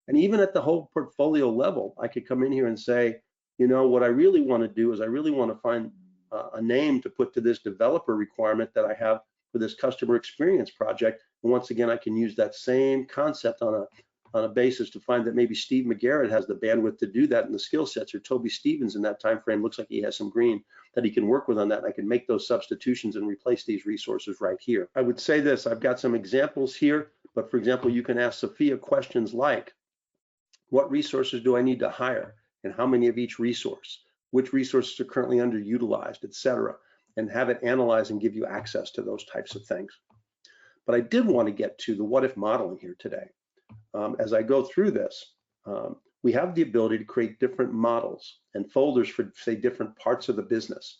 And even at the whole portfolio level, I could come in here and say, you know, what I really want to do is I really want to find a name to put to this developer requirement that I have for this customer experience project. And once again, I can use that same concept on a basis to find that maybe Steve McGarrett has the bandwidth to do that in the skill sets, or Toby Stevens in that time frame looks like he has some green that he can work with on that, and I can make those substitutions and replace these resources right here. I would say this, I've got some examples here, but for example, you can ask Sophia questions like, what resources do I need to hire, and how many of each resource? Which resources are currently underutilized, et cetera, and have it analyze and give you access to those types of things. But I did want to get to the what if modeling here today. As I go through this, we have the ability to create different models and folders for, say, different parts of the business.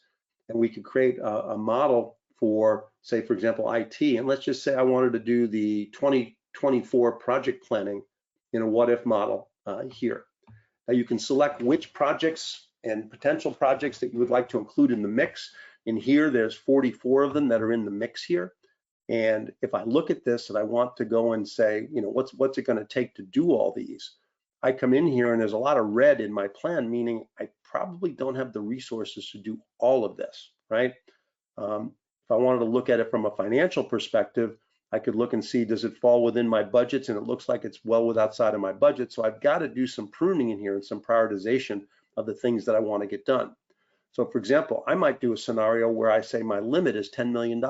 And we could create a model for, say, for example, IT. And let's just say I wanted to do the 2024 project planning in a what if model here. Now you can select which projects and potential projects that you would like to include in the mix. In here, there's 44 of them that are in the mix here. And if I look at this and I want to go and say, you know, what's it going to take to do all these? I come in here and there's a lot of red in my plan, meaning I probably don't have the resources to do all of this, right? If I wanted to look at it from a financial perspective, I could look and see, does it fall within my budgets? And it looks like it's well outside of my budget. So I've got to do some pruning in here and some prioritization of the things that I want to get done. So for example, I might do a scenario where I say my limit is $10 million.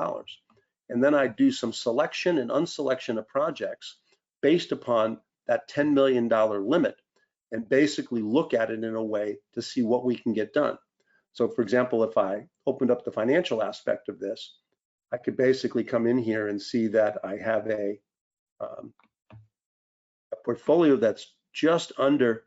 And then I do some selection and unselection of projects based upon that $10 million limit. and basically look at it in a way to see what we can get done. So for example, if I opened up the financial aspect of this, I could basically come in here and see that I have a portfolio that's just under,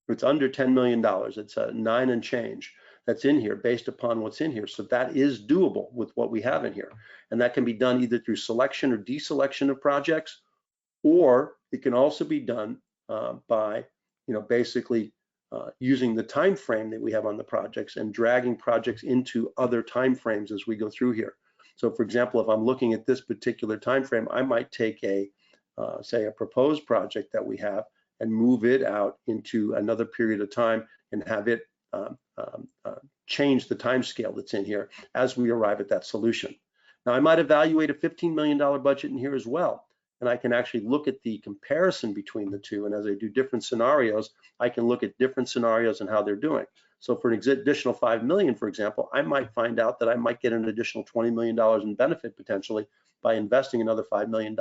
it's under $10 million. It's a 9 and change that's in here based upon what's in here. So that is doable with what we have in here. And that can be done either through selection or deselection of projects, or it can also be done by, basically using the time frame that we have on the projects and dragging projects into other time frames as we go through here. So for example, if I'm looking at this particular time frame, I might take a, say a proposed project that we have and move it out into another period of time and have it change the time scale that's in here as we arrive at that solution. Now I might evaluate a $15 million budget in here as well, and I can actually look at the comparison between the two, and as I do different scenarios, I can look at different scenarios and how they're doing. So for an additional $5 million, for example, I might find out that I might get an additional $20 million in benefit potentially by investing another $5 million.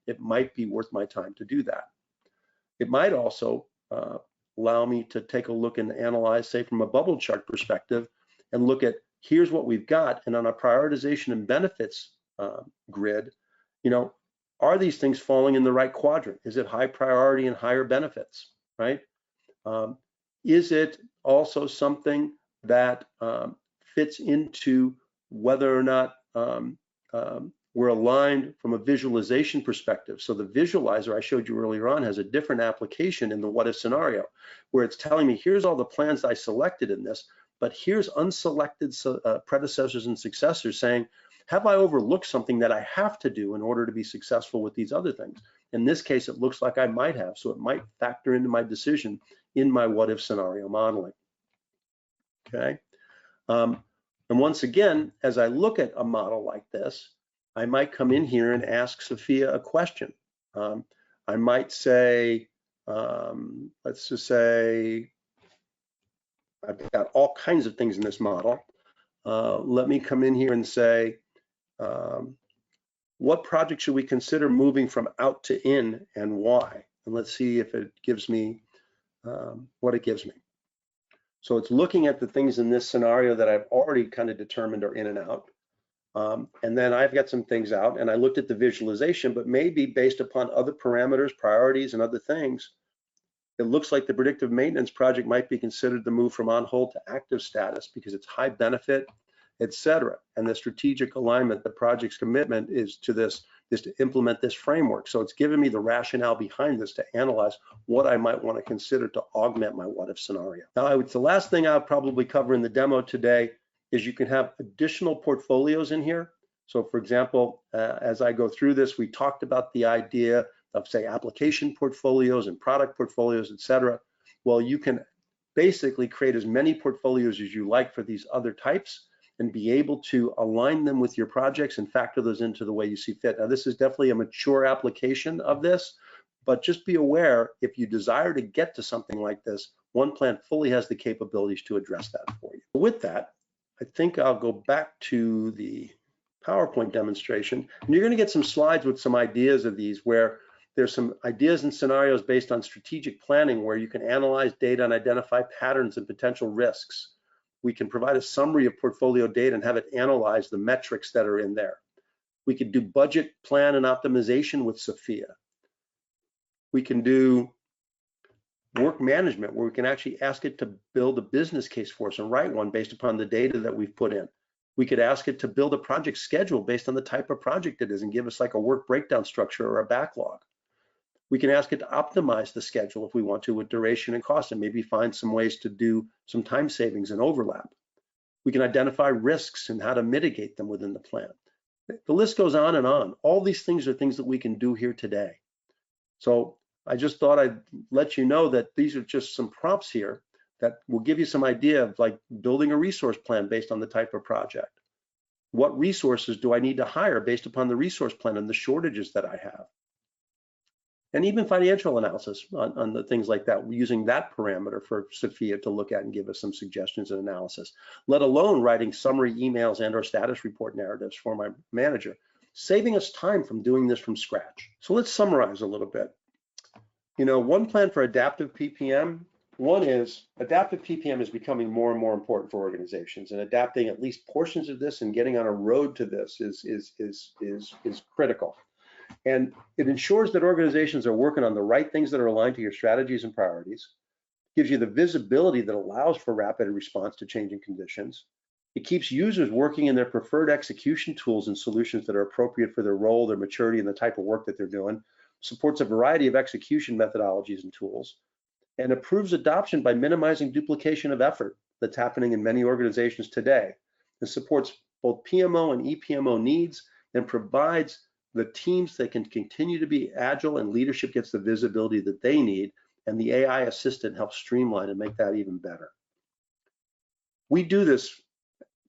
It might be worth my time to do that. It might also allow me to take a look and analyze, say from a bubble chart perspective, and look at here's what we've got, and on a prioritization and benefits grid, are these things falling in the right quadrant? Is it high priority and higher benefits, right? Is it also something that fits into whether or not we're aligned from a visualization perspective? So the visualizer I showed you earlier on has a different application in the what if scenario, where it's telling me here's all the plans I selected in this, but here's unselected predecessors and successors saying, have I overlooked something that I have to do in order to be successful with these other things? In this case, it looks like I might have, so it might factor into my decision in my what if scenario modeling. Okay. And once again, as I look at a model like this, I might come in here and ask Sophia a question. I might say, let's just say, I've got all kinds of things in this model. Let me come in here and say, what project should we consider moving from out to in and why? And let's see if it gives me what it gives me. So it's looking at the things in this scenario that I've already kind of determined are in and out. And then I've got some things out, and I looked at the visualization, but maybe based upon other parameters, priorities, and other things, it looks like the predictive maintenance project might be considered the move from on hold to active status because it's high benefit, etc. And the strategic alignment, the project's commitment is to this, is to implement this framework. So it's given me the rationale behind this to analyze what I might want to consider to augment my what if scenario. Now, the last thing I'll probably cover in the demo today is you can have additional portfolios in here. So for example, as I go through this, we talked about the idea of, say, application portfolios and product portfolios, etc. Well, you can basically create as many portfolios as you like for these other types and be able to align them with your projects and factor those into the way you see fit. Now, this is definitely a mature application of this, but just be aware, if you desire to get to something like this, OnePlan fully has the capabilities to address that for you. With that, I think I'll go back to the PowerPoint demonstration, and you're going to get some slides with some ideas of these, where there's some ideas and scenarios based on strategic planning where you can analyze data and identify patterns and potential risks. We can provide a summary of portfolio data and have it analyze the metrics that are in there. We could do budget plan and optimization with Sophia. We can do work management, where we can actually ask it to build a business case for us and write one based upon the data that we've put in. We could ask it to build a project schedule based on the type of project it is and give us like a work breakdown structure or a backlog. We can ask it to optimize the schedule if we want to with duration and cost, and maybe find some ways to do some time savings and overlap. We can identify risks and how to mitigate them within the plan. The list goes on and on. All these things are things that we can do here today. So I just thought I'd let you know that these are just some prompts here that will give you some idea of like building a resource plan based on the type of project. What resources do I need to hire based upon the resource plan and the shortages that I have? And even financial analysis on the things like that, using that parameter for Sophia to look at and give us some suggestions and analysis, let alone writing summary emails and or status report narratives for my manager, saving us time from doing this from scratch. So let's summarize a little bit. One plan for adaptive PPM. One is adaptive PPM is becoming more and more important for organizations, and adapting at least portions of this and getting on a road to this is critical. And it ensures that organizations are working on the right things that are aligned to your strategies and priorities, gives you the visibility that allows for rapid response to changing conditions. It keeps users working in their preferred execution tools and solutions that are appropriate for their role, their maturity, and the type of work that they're doing, supports a variety of execution methodologies and tools, and improves adoption by minimizing duplication of effort that's happening in many organizations today. It supports both PMO and EPMO needs and provides the teams that can continue to be agile, and leadership gets the visibility that they need, and the AI assistant helps streamline and make that even better. We do this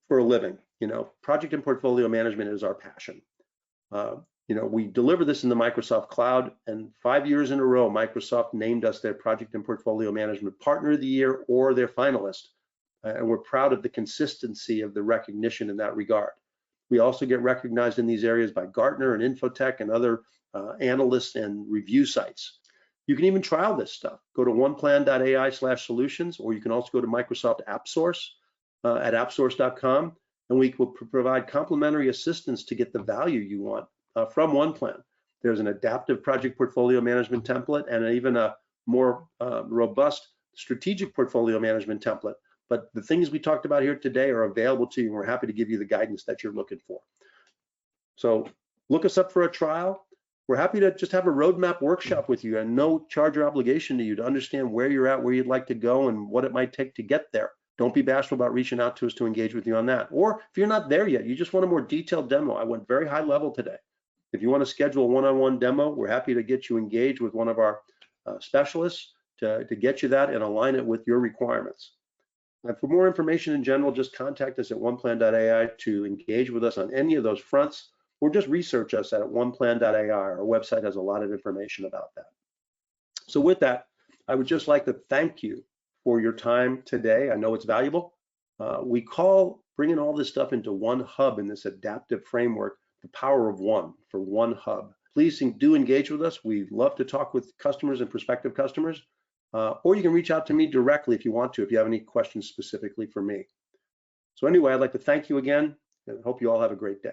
for a living. Project and portfolio management is our passion. We deliver this in the Microsoft Cloud, and 5 years in a row, Microsoft named us their Project and Portfolio Management Partner of the Year or their finalist. And we're proud of the consistency of the recognition in that regard. We also get recognized in these areas by Gartner and Infotech and other analysts and review sites. You can even trial this stuff. Go to oneplan.ai/solutions, or you can also go to Microsoft AppSource at appsource.com, and we will provide complimentary assistance to get the value you want from OnePlan. There's an adaptive project portfolio management template and even a more robust strategic portfolio management template. But the things we talked about here today are available to you, and we're happy to give you the guidance that you're looking for. So look us up for a trial. We're happy to just have a roadmap workshop with you, and no charge or obligation to you, to understand where you're at, where you'd like to go, and what it might take to get there. Don't be bashful about reaching out to us to engage with you on that. Or if you're not there yet, you just want a more detailed demo. I went very high level today. If you want to schedule a one-on-one demo, we're happy to get you engaged with one of our specialists to get you that and align it with your requirements. And for more information in general, just contact us at oneplan.ai to engage with us on any of those fronts, or just research us at oneplan.ai. Our website has a lot of information about that. So with that, I would just like to thank you for your time today. I know it's valuable. We call bringing all this stuff into one hub in this adaptive framework the power of one, for one hub. Please do engage with us. We love to talk with customers and prospective customers, or you can reach out to me directly if you want to, if you have any questions specifically for me. So anyway, I'd like to thank you again, and hope you all have a great day.